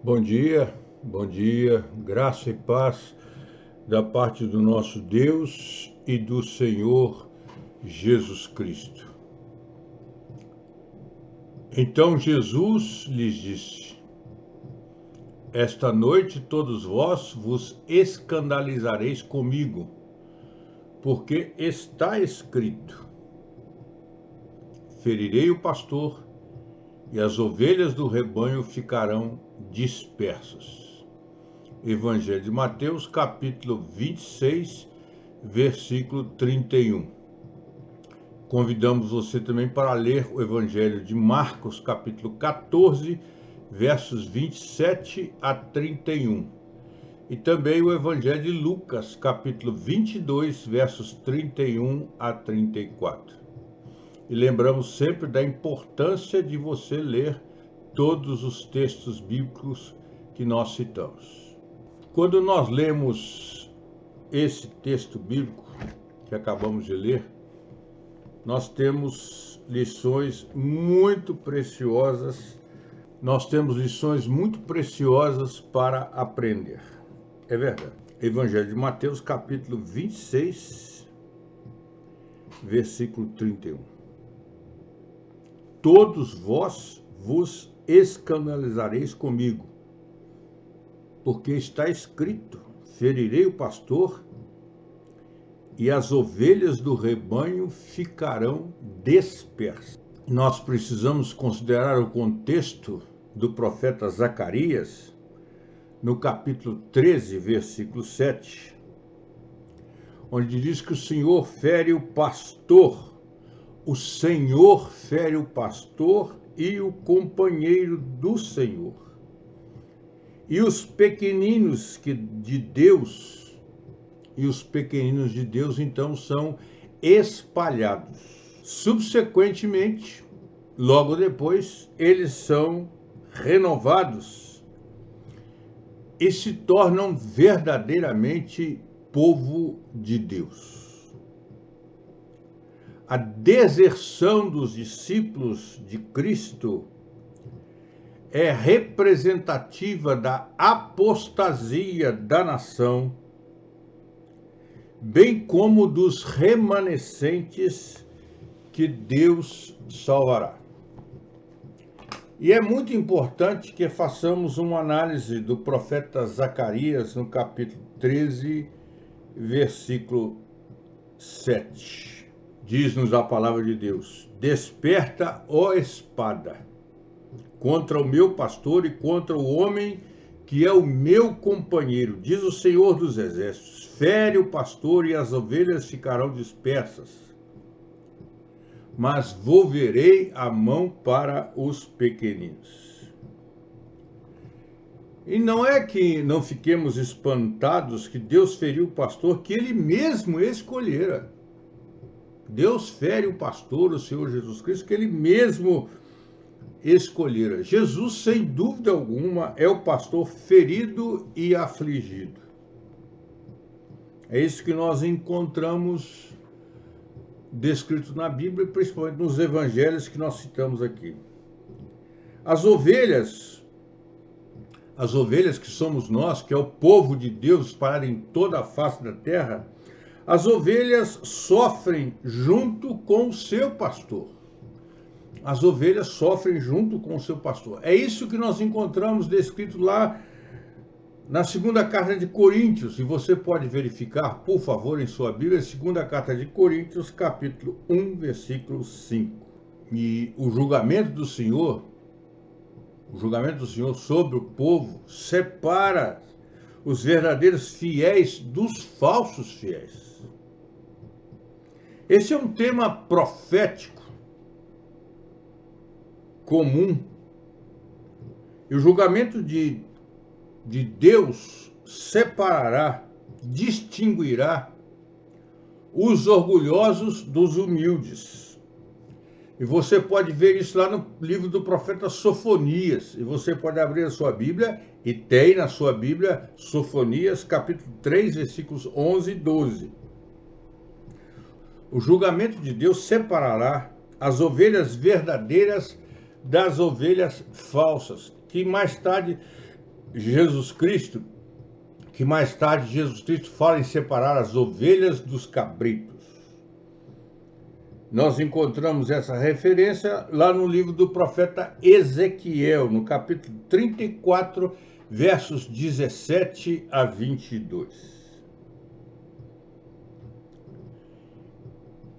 Bom dia, graça e paz da parte do nosso Deus e do Senhor Jesus Cristo. Então Jesus lhes disse: Esta noite todos vós vos escandalizareis comigo, porque está escrito: Ferirei o pastor, e as ovelhas do rebanho ficarão dispersas. Evangelho de Mateus, capítulo 26, versículo 31. Convidamos você também para ler o Evangelho de Marcos, capítulo 14, versos 27 a 31. E também o Evangelho de Lucas, capítulo 22, versos 31 a 34. E lembramos sempre da importância de você ler todos os textos bíblicos que nós citamos. Quando nós lemos esse texto bíblico que acabamos de ler, nós temos lições muito preciosas, para aprender. É verdade. Evangelho de Mateus, capítulo 26, versículo 31. Todos vós vos escandalizareis comigo, porque está escrito: ferirei o pastor, e as ovelhas do rebanho ficarão dispersas. Nós precisamos considerar o contexto do profeta Zacarias, no capítulo 13, versículo 7, onde diz que o Senhor fere o pastor, e o companheiro do Senhor. E os pequeninos de Deus, então são espalhados. Subsequentemente, logo depois, eles são renovados e se tornam verdadeiramente povo de Deus. A deserção dos discípulos de Cristo é representativa da apostasia da nação, bem como dos remanescentes que Deus salvará. E é muito importante que façamos uma análise do profeta Zacarias no capítulo 13, versículo 7. Diz-nos a palavra de Deus: Desperta, ó espada, contra o meu pastor e contra o homem que é o meu companheiro, diz o Senhor dos Exércitos. Fere o pastor e as ovelhas ficarão dispersas, mas volverei a mão para os pequeninos. E não é que não fiquemos espantados que Deus feriu o pastor que ele mesmo escolhera. Deus fere o pastor, o Senhor Jesus Cristo, que ele mesmo escolhera. Jesus, sem dúvida alguma, é o pastor ferido e afligido. É isso que nós encontramos descrito na Bíblia, principalmente nos evangelhos que nós citamos aqui. As ovelhas que somos nós, que é o povo de Deus espalhado em toda a face da terra, as ovelhas sofrem junto com o seu pastor. É isso que nós encontramos descrito lá na segunda carta de Coríntios. E você pode verificar, por favor, em sua Bíblia, segunda carta de Coríntios, capítulo 1, versículo 5. E o julgamento do Senhor sobre o povo separa os verdadeiros fiéis dos falsos fiéis. Esse é um tema profético comum. E o julgamento de Deus separará, distinguirá os orgulhosos dos humildes. E você pode ver isso lá no livro do profeta Sofonias. E você pode abrir a sua Bíblia, e tem na sua Bíblia Sofonias, capítulo 3, versículos 11 e 12. O julgamento de Deus separará as ovelhas verdadeiras das ovelhas falsas, que mais tarde Jesus Cristo, que mais tarde Jesus Cristo fala em separar as ovelhas dos cabritos. Nós encontramos essa referência lá no livro do profeta Ezequiel, no capítulo 34, versos 17 a 22.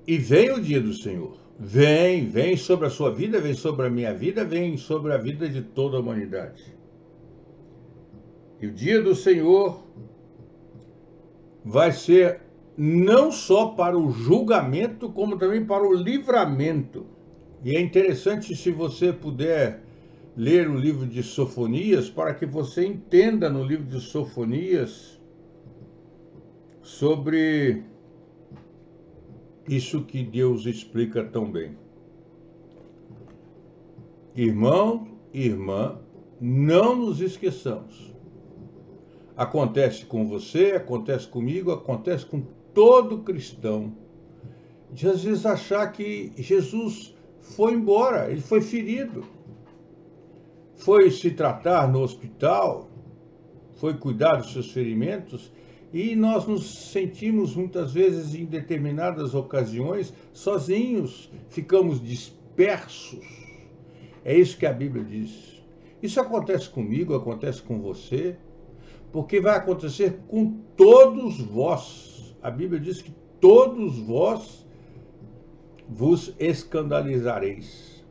E vem o dia do Senhor. Vem sobre a sua vida, vem sobre a minha vida, vem sobre a vida de toda a humanidade. E o dia do Senhor vai ser não só para o julgamento, como também para o livramento. E é interessante, se você puder ler o livro de Sofonias, para que você entenda no livro de Sofonias sobre isso que Deus explica tão bem. Irmão e irmã, não nos esqueçamos. Acontece com você, acontece comigo, acontece com todo cristão, de às vezes achar que Jesus foi embora, ele foi ferido, foi se tratar no hospital, foi cuidar dos seus ferimentos, e nós nos sentimos muitas vezes em determinadas ocasiões sozinhos, ficamos dispersos. É isso que a Bíblia diz. Isso acontece comigo, acontece com você, porque vai acontecer com todos vós. A Bíblia diz que todos vós vos escandalizareis.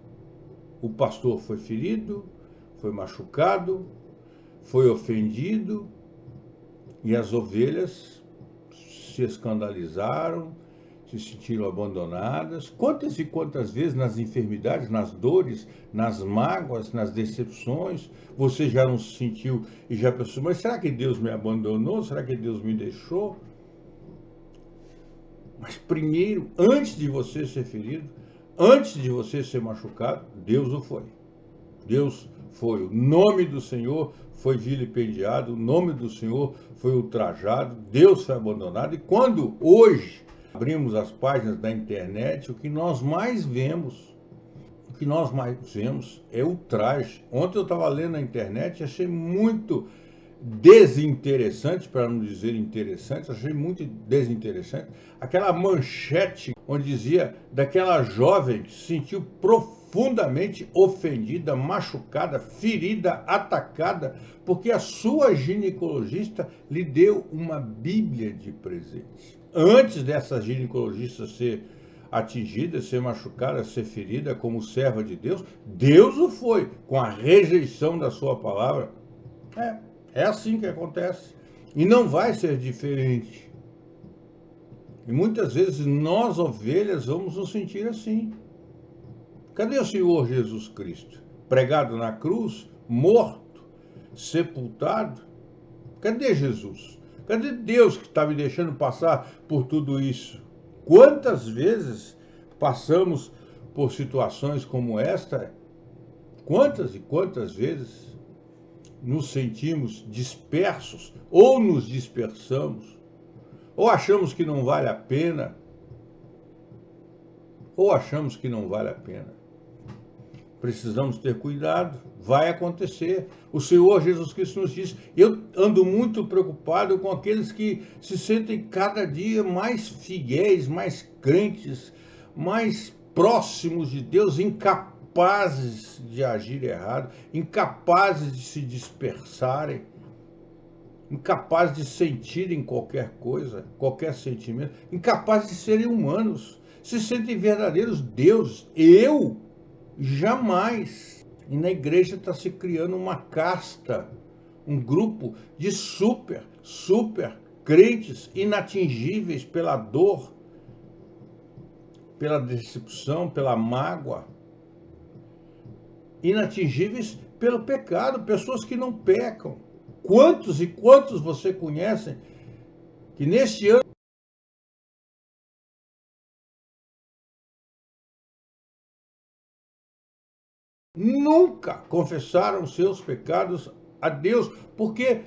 O pastor foi ferido, foi machucado, foi ofendido, e as ovelhas se escandalizaram, se sentiram abandonadas. Quantas e quantas vezes nas enfermidades, nas dores, nas mágoas, nas decepções, você já não se sentiu e já pensou, mas será que Deus me abandonou? Será que Deus me deixou? Mas primeiro, antes de você ser ferido, antes de você ser machucado, Deus o foi. Deus foi. O nome do Senhor foi vilipendiado, o nome do Senhor foi ultrajado, Deus foi abandonado. E quando hoje abrimos as páginas da internet, o que nós mais vemos é ultraje. Ontem eu estava lendo na internet e achei muito desinteressante, para não dizer interessante, achei muito desinteressante, aquela manchete onde dizia daquela jovem que se sentiu profundamente ofendida, machucada, ferida, atacada, porque a sua ginecologista lhe deu uma Bíblia de presente. Antes dessa ginecologista ser atingida, ser machucada, ser ferida como serva de Deus, Deus o foi, com a rejeição da sua palavra. É assim que acontece. E não vai ser diferente. E muitas vezes nós, ovelhas, vamos nos sentir assim. Cadê o Senhor Jesus Cristo? Pregado na cruz, morto, sepultado? Cadê Jesus? Cadê Deus que está me deixando passar por tudo isso? Quantas vezes passamos por situações como esta? Quantas e quantas vezes nos sentimos dispersos, ou nos dispersamos, ou achamos que não vale a pena, Precisamos ter cuidado, vai acontecer. O Senhor Jesus Cristo nos diz, eu ando muito preocupado com aqueles que se sentem cada dia mais fiéis, mais crentes, mais próximos de Deus, incapazes de agir errado, incapazes de se dispersarem, incapazes de sentirem qualquer coisa, qualquer sentimento, incapazes de serem humanos, se sentem verdadeiros deuses. Eu jamais. E na igreja está se criando uma casta, um grupo de super crentes inatingíveis pela dor, pela decepção, pela mágoa, inatingíveis pelo pecado, pessoas que não pecam. Quantos e quantos você conhece que neste ano nunca confessaram seus pecados a Deus, porque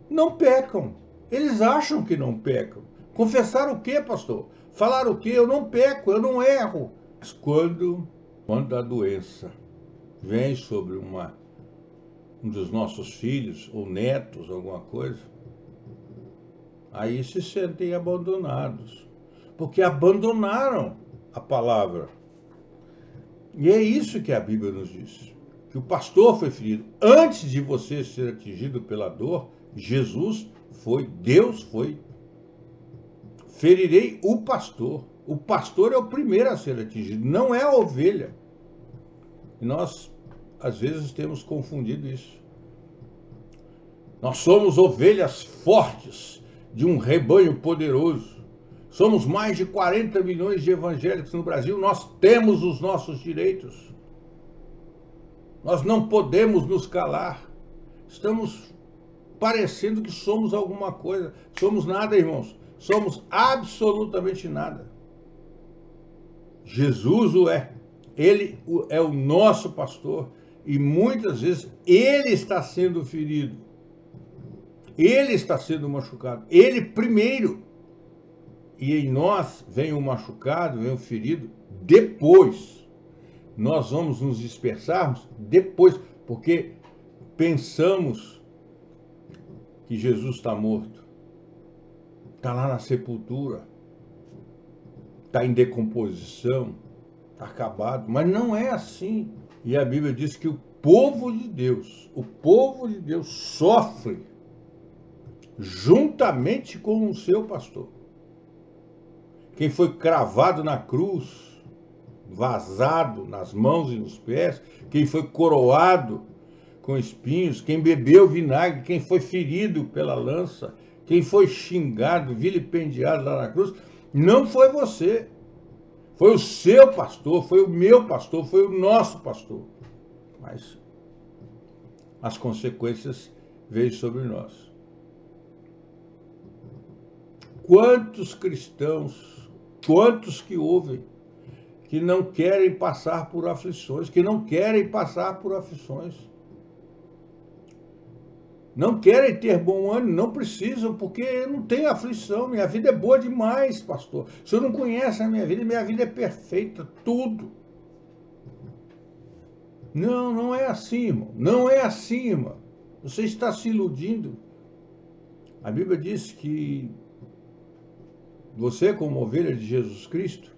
não pecam. Eles acham que não pecam. Confessar o quê, pastor? Falar o quê? Eu não peco, eu não erro. Mas quando a doença vem sobre um dos nossos filhos ou netos, alguma coisa, aí se sentem abandonados, porque abandonaram a palavra. E é isso que a Bíblia nos diz, que o pastor foi ferido. Antes de você ser atingido pela dor, Jesus foi, Deus foi. Ferirei o pastor. O pastor é o primeiro a ser atingido, não é a ovelha. E nós, às vezes, temos confundido isso. Nós somos ovelhas fortes de um rebanho poderoso. Somos mais de 40 milhões de evangélicos no Brasil. Nós temos os nossos direitos. Nós não podemos nos calar. Estamos parecendo que somos alguma coisa. Somos nada, irmãos. Somos absolutamente nada. Jesus o é. Ele é o nosso pastor. E muitas vezes ele está sendo ferido. Ele está sendo machucado. Ele primeiro. E em nós vem o machucado, vem o ferido depois. Nós vamos nos dispersarmos depois, porque pensamos que Jesus está morto. Está lá na sepultura. Está em decomposição. Está acabado. Mas não é assim. E a Bíblia diz que o povo de Deus sofre juntamente com o seu pastor. Quem foi cravado na cruz, vazado nas mãos e nos pés, quem foi coroado com espinhos, quem bebeu vinagre, quem foi ferido pela lança, quem foi xingado, vilipendiado lá na cruz, não foi você. Foi o seu pastor, foi o meu pastor, foi o nosso pastor. Mas as consequências veio sobre nós. Quantos cristãos, quantos que ouvem, que não querem passar por aflições, não querem ter bom ânimo, não precisam, porque não tem aflição. Minha vida é boa demais, pastor. O senhor não conhece a minha vida é perfeita, tudo. Não, não é assim, irmão. Não é assim, irmão. Você está se iludindo. A Bíblia diz que você, como ovelha de Jesus Cristo,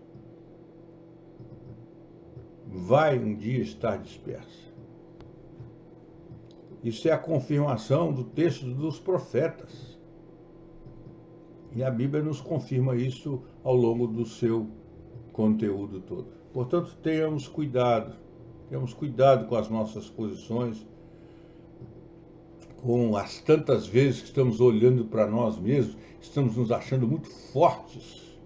vai um dia estar dispersa. Isso é a confirmação do texto dos profetas. E a Bíblia nos confirma isso ao longo do seu conteúdo todo. Portanto, tenhamos cuidado com as nossas posições, com as tantas vezes que estamos olhando para nós mesmos, estamos nos achando muito fortes,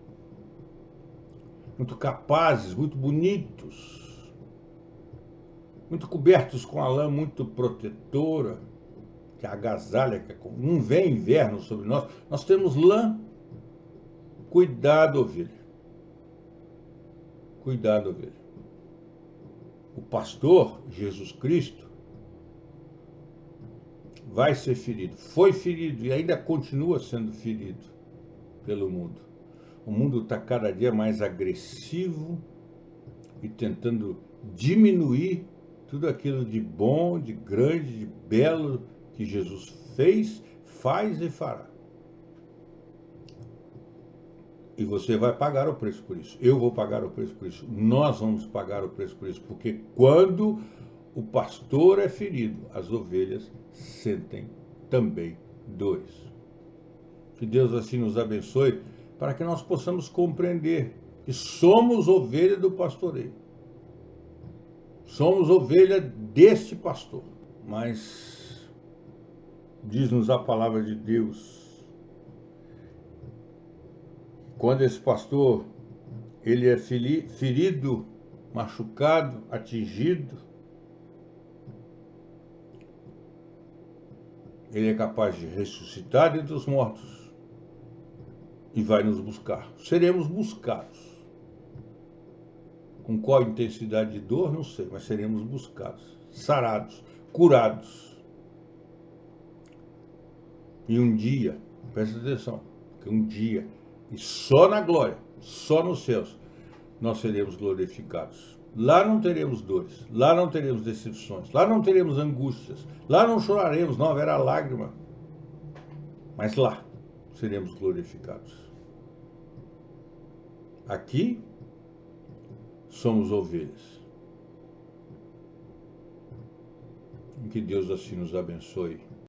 muito capazes, muito bonitos, muito cobertos com a lã muito protetora, que agasalha, que não vem inverno sobre nós. Nós temos lã. Cuidado, ovelha. Cuidado, ovelha. O pastor, Jesus Cristo, vai ser ferido. Foi ferido e ainda continua sendo ferido pelo mundo. O mundo está cada dia mais agressivo e tentando diminuir tudo aquilo de bom, de grande, de belo que Jesus fez, faz e fará. E você vai pagar o preço por isso. Eu vou pagar o preço por isso. Nós vamos pagar o preço por isso. Porque quando o pastor é ferido, as ovelhas sentem também dores. Que Deus assim nos abençoe para que nós possamos compreender que somos ovelha do pastoreio. Somos ovelha deste pastor. Mas diz-nos a palavra de Deus, quando esse pastor ele é ferido, machucado, atingido, ele é capaz de ressuscitar dentre os mortos e vai nos buscar. Seremos buscados. Com qual intensidade de dor, não sei, mas seremos buscados, sarados, curados. E um dia, presta atenção, que um dia, e só na glória, só nos céus, nós seremos glorificados. Lá não teremos dores, lá não teremos decepções, lá não teremos angústias, lá não choraremos, não haverá lágrima, mas lá seremos glorificados. Aqui somos ovelhas. Que Deus assim nos abençoe.